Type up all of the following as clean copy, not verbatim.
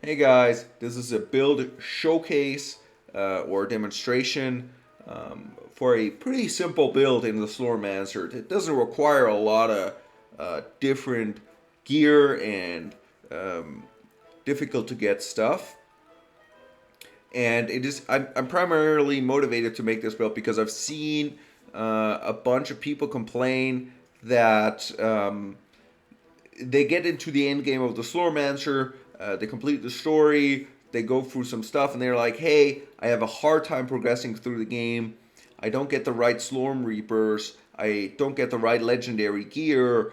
Hey guys, this is a build showcase or demonstration for a pretty simple build in the Slormancer. It doesn't require a lot of different gear and um, difficult to get stuff. And I'm primarily motivated to make this build because I've seen a bunch of people complain that they get into the end game of the Slormancer, they complete the story, they go through some stuff, and they're like, hey, I have a hard time progressing through the game. I don't get the right Slorm Reapers. I don't get the right legendary gear,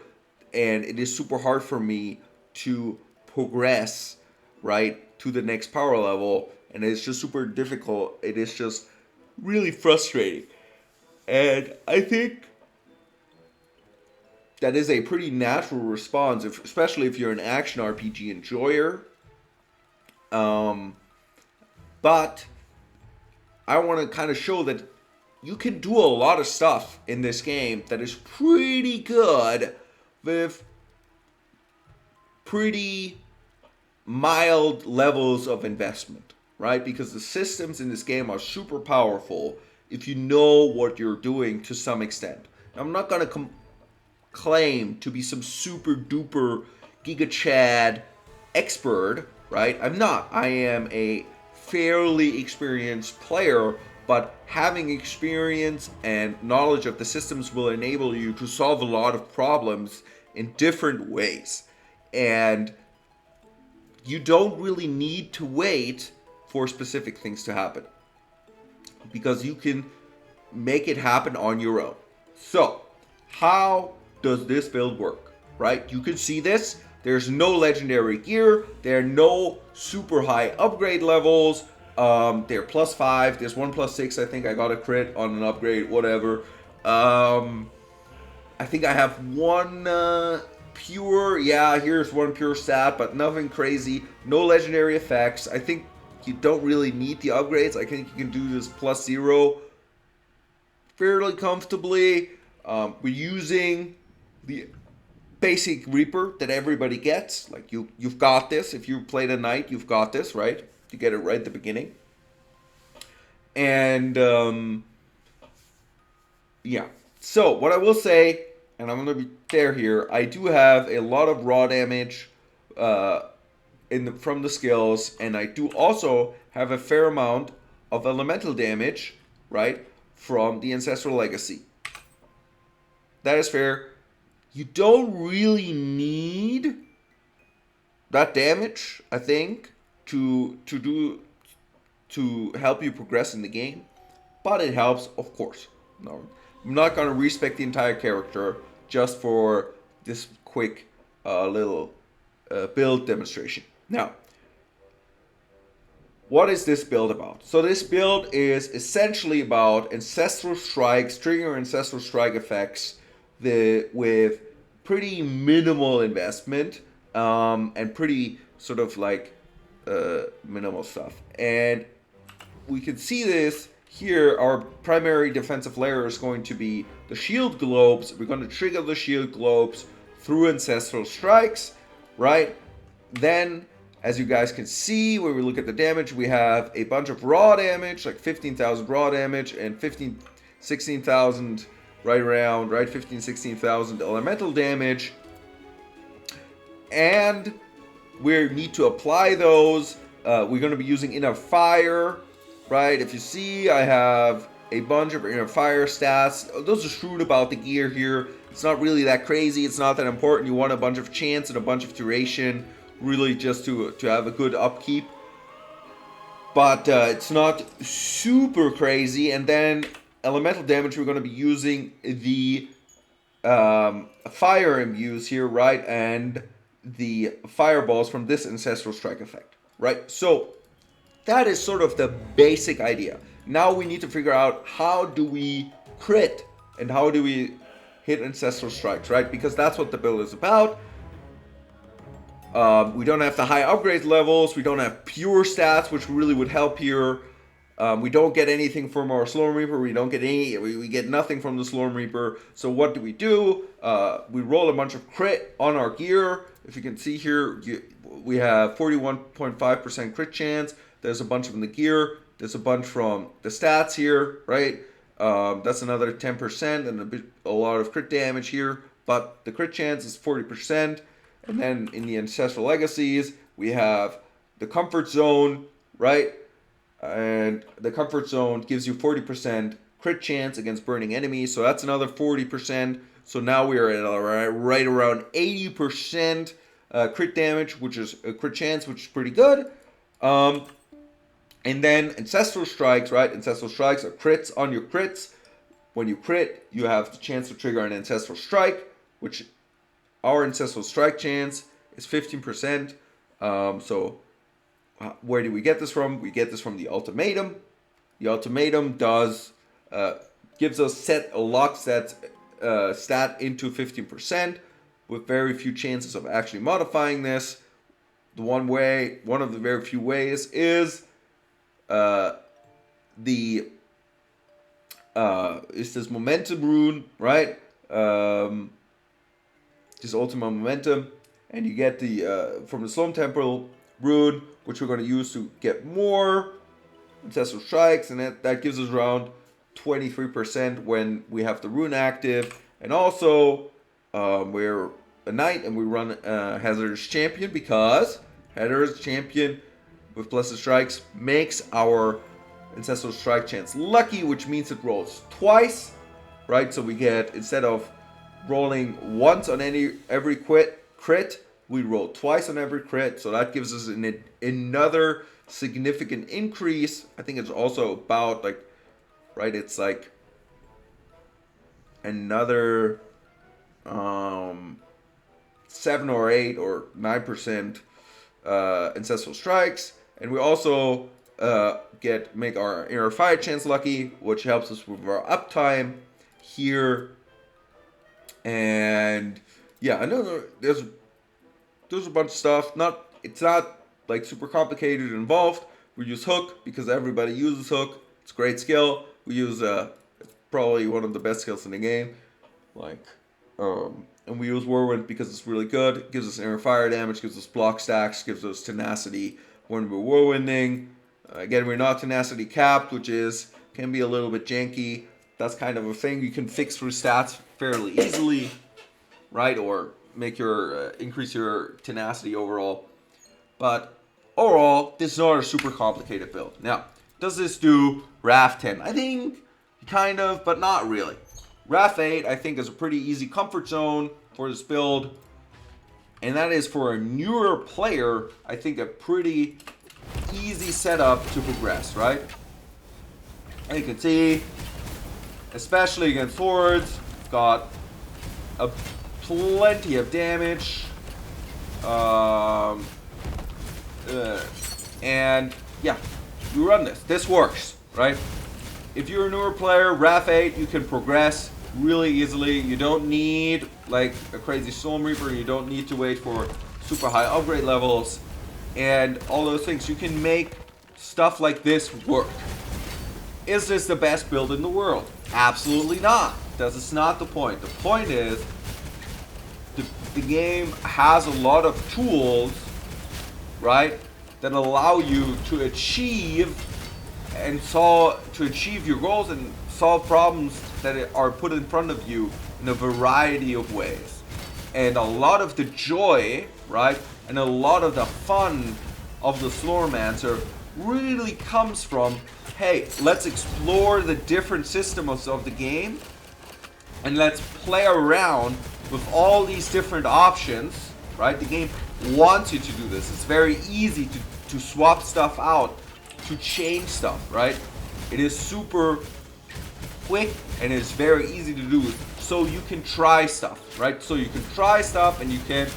and it is super hard for me to progress right to the next power level, and it's just super difficult. It is just really frustrating, and I think that is a pretty natural response, especially if you're an action RPG enjoyer. Um, but I want to kind of show that you can do a lot of stuff in this game that is pretty good with pretty mild levels of investment, right? Because the systems in this game are super powerful if you know what you're doing to some extent. I'm not going to claim to be some super duper Giga Chad expert, right? I'm not. I am a fairly experienced player, but having experience and knowledge of the systems will enable you to solve a lot of problems in different ways. And you don't really need to wait for specific things to happen because you can make it happen on your own. So, how does this build work? Right? You can see this. There's no legendary gear. There are no super high upgrade levels. They're +5. There's one +6. I think I got a crit on an upgrade. Whatever. I think I have one pure. Yeah, here's one pure stat, but nothing crazy. No legendary effects. I think you don't really need the upgrades. I think you can do this +0 fairly comfortably. We're using the basic Reaper that everybody gets. Like you've got this. If you played a knight, you've got this, right? You get it right at the beginning. And yeah. So what I will say, and I'm gonna be fair here, I do have a lot of raw damage uh, from the skills, and I do also have a fair amount of elemental damage, right, from the ancestral legacy. That is fair. You don't really need that damage, I think, to help you progress in the game, but it helps, of course. No, I'm not gonna respec the entire character just for this quick little build demonstration. Now, what is this build about? So this build is essentially about ancestral strikes, trigger ancestral strike effects, with pretty minimal investment and pretty sort of like minimal stuff. And we can see this here. Our primary defensive layer is going to be the shield globes. We're going to trigger the shield globes through ancestral strikes, right? Then, as you guys can see, when we look at the damage, we have a bunch of raw damage, like 15,000 raw damage and 16,000 right around, right? 16,000 elemental damage. And we need to apply those. We're going to be using Inner Fire, right? If you see, I have a bunch of Inner Fire stats. Those are shrewd about the gear here. It's not really that crazy. It's not that important. You want a bunch of chance and a bunch of duration, really just to have a good upkeep. But it's not super crazy. And then elemental damage, we're going to be using the fire imbues here, right? And the fireballs from this ancestral strike effect, right? So that is sort of the basic idea. Now we need to figure out how do we crit and how do we hit ancestral strikes, right? Because that's what the build is about. We don't have the high upgrade levels. We don't have pure stats, which really would help here. We don't get anything from our Slormancer. We don't get any. We get nothing from the Slormancer. So what do? We roll a bunch of crit on our gear. If you can see here, we have 41.5% crit chance. There's a bunch from the gear. There's a bunch from the stats here, right? That's another 10% and a lot of crit damage here. But the crit chance is 40%. And then in the Ancestral Legacies, we have the Comfort Zone, right? And the Comfort Zone gives you 40% crit chance against burning enemies. So that's another 40%. So now we are at right around 80% crit damage, which is a crit chance, which is pretty good. And then Ancestral Strikes, right? Ancestral Strikes are crits on your crits. When you crit, you have the chance to trigger an Ancestral Strike, which our Ancestral Strike chance is 15%. So where do we get this from? We get this from the Ultimatum. The Ultimatum gives us a lock stat into 15% with very few chances of actually modifying this. One of the very few ways is this Momentum rune, right? This Ultima Momentum, and you get the from the Slum Temple rune, which we're going to use to get more Ancestral Strikes, and that gives us around 23% when we have the rune active. And also, we're a knight and we run Hazardous Champion, because Hazardous Champion with Blessed Strikes makes our Ancestral Strike chance lucky, which means it rolls twice, right? So we get, instead of rolling once on every crit, we roll twice on every crit. So that gives us another significant increase. I think it's also about it's like another 7 or 8 or 9% Ancestral Strikes. And we also make our Inner Fire chance lucky, which helps us with our uptime here. And yeah, I know there's a bunch of stuff. It's not like super complicated and involved. We use Hook because everybody uses Hook. It's a great skill. We use it's probably one of the best skills in the game. And we use Whirlwind because it's really good. It gives us Inner Fire damage, gives us block stacks, gives us Tenacity when we're Whirlwinding. Again, we're not Tenacity capped, which can be a little bit janky. That's kind of a thing you can fix through stats fairly easily, right? Or make increase your Tenacity overall. But overall, this is not a super complicated build. Now, does this do RAF 10? I think kind of, but not really. RAF 8, I think, is a pretty easy comfort zone for this build. And that is, for a newer player, I think a pretty easy setup to progress, right? And you can see, especially against swords, got plenty of damage. And yeah, you run this. This works, right? If you're a newer player, RAF 8, you can progress really easily. You don't need like a crazy Storm Reaper. You don't need to wait for super high upgrade levels and all those things. You can make stuff like this work. Is this the best build in the world? Absolutely not. That's not the point. The point is the game has a lot of tools, right, that allow you to achieve your goals and solve problems that are put in front of you in a variety of ways. And a lot of the joy, right, and a lot of the fun of the Slormancer really comes from, hey, let's explore the different systems of the game and let's play around with all these different options, right? The game wants you to do this. It's very easy to swap stuff out, to change stuff, right? It is super quick and it's very easy to do, so you can try stuff, right? So you can try stuff and you can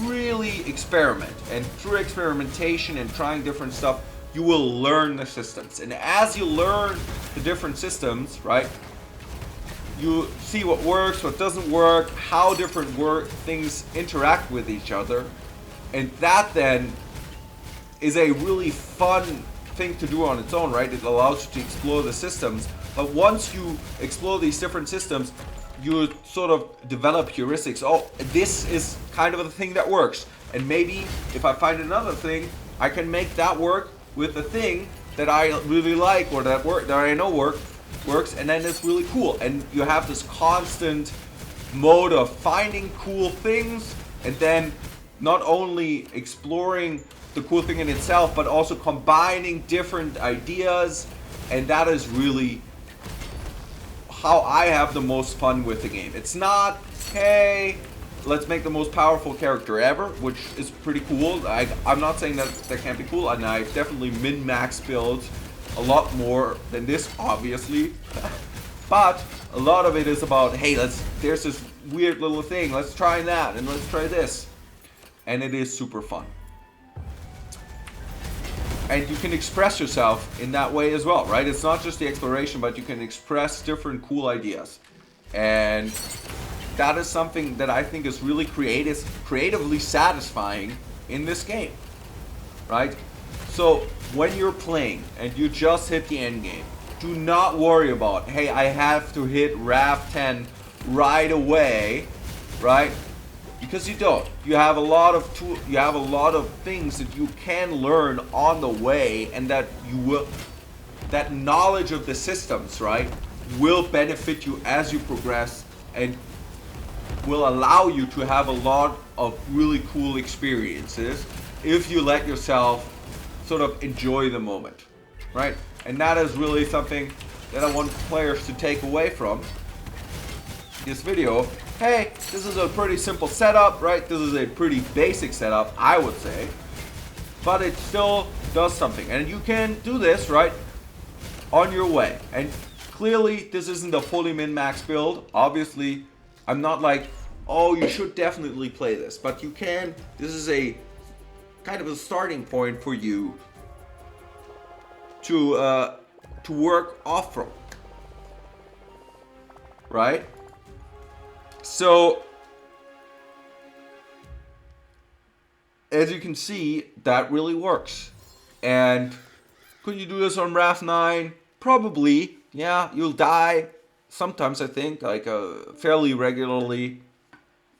really experiment, and through experimentation and trying different stuff, you will learn the systems. And as you learn the different systems, right, you see what works, what doesn't work, how different things interact with each other, and that then is a really fun thing to do on its own, right? It allows you to explore the systems. But once you explore these different systems, you sort of develop heuristics. Oh, this is kind of the thing that works. And maybe if I find another thing, I can make that work with the thing that I really like or that I know works, and then it's really cool. And you have this constant mode of finding cool things and then not only exploring the cool thing in itself, but also combining different ideas, and that is really how I have the most fun with the game. It's not, hey, let's make the most powerful character ever, which is pretty cool. I'm not saying that can't be cool, and I've definitely min-max built a lot more than this, obviously. But a lot of it is about, hey, there's this weird little thing, let's try that, and let's try this. And it is super fun. And you can express yourself in that way as well, right? It's not just the exploration, but you can express different cool ideas. And that is something that I think is really creatively satisfying in this game, right? So when you're playing and you just hit the end game, do not worry about, hey, I have to hit RAF 10 right away, right? Because you don't. You have a lot of things that you can learn on the way, and that knowledge of the systems, right, will benefit you as you progress and will allow you to have a lot of really cool experiences if you let yourself sort of enjoy the moment, right? And that is really something that I want players to take away from this video. Hey, this is a pretty simple setup, right? This is a pretty basic setup, I would say. But it still does something. And you can do this, right, on your way. And clearly, this isn't a fully min-max build. Obviously, I'm not like, oh, you should definitely play this. But you can. This is a kind of a starting point for you to work off from. Right? So, as you can see, that really works. And could you do this on RAF 9? Probably. Yeah, you'll die sometimes, I think, like fairly regularly.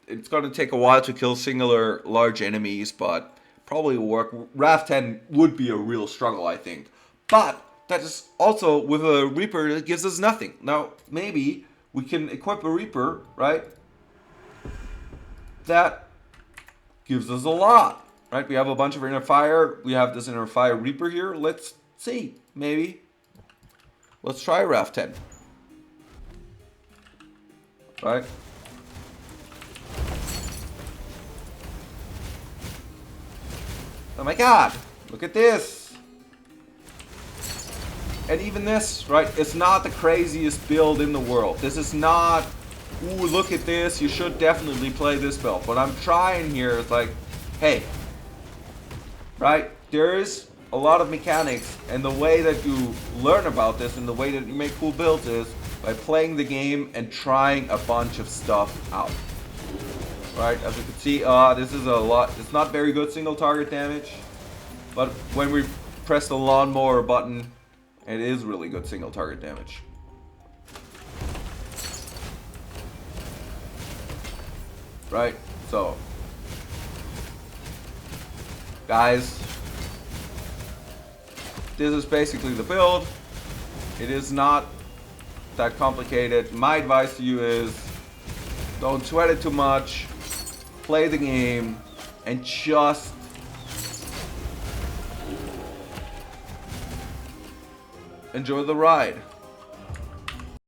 It's going to take a while to kill singular large enemies, but probably will work. RAF 10 would be a real struggle, I think. But that is also with a Reaper that gives us nothing. Now, maybe we can equip a Reaper, right? That gives us a lot, right? We have a bunch of inner fire. We have this inner fire Reaper here. Let's see, maybe. Let's try RAF 10. Right? Oh my god, look at this. And even this, right, it's not the craziest build in the world. This is not, ooh, look at this, you should definitely play this build. What I'm trying here is like, hey, right, there is a lot of mechanics, and the way that you learn about this and the way that you make cool builds is by playing the game and trying a bunch of stuff out. Right, as you can see, this is a lot, it's not very good single target damage, but when we press the lawnmower button, it is really good single target damage. Right, so guys, this is basically the build. It is not that complicated. My advice to you is don't sweat it too much. Play the game and just enjoy the ride.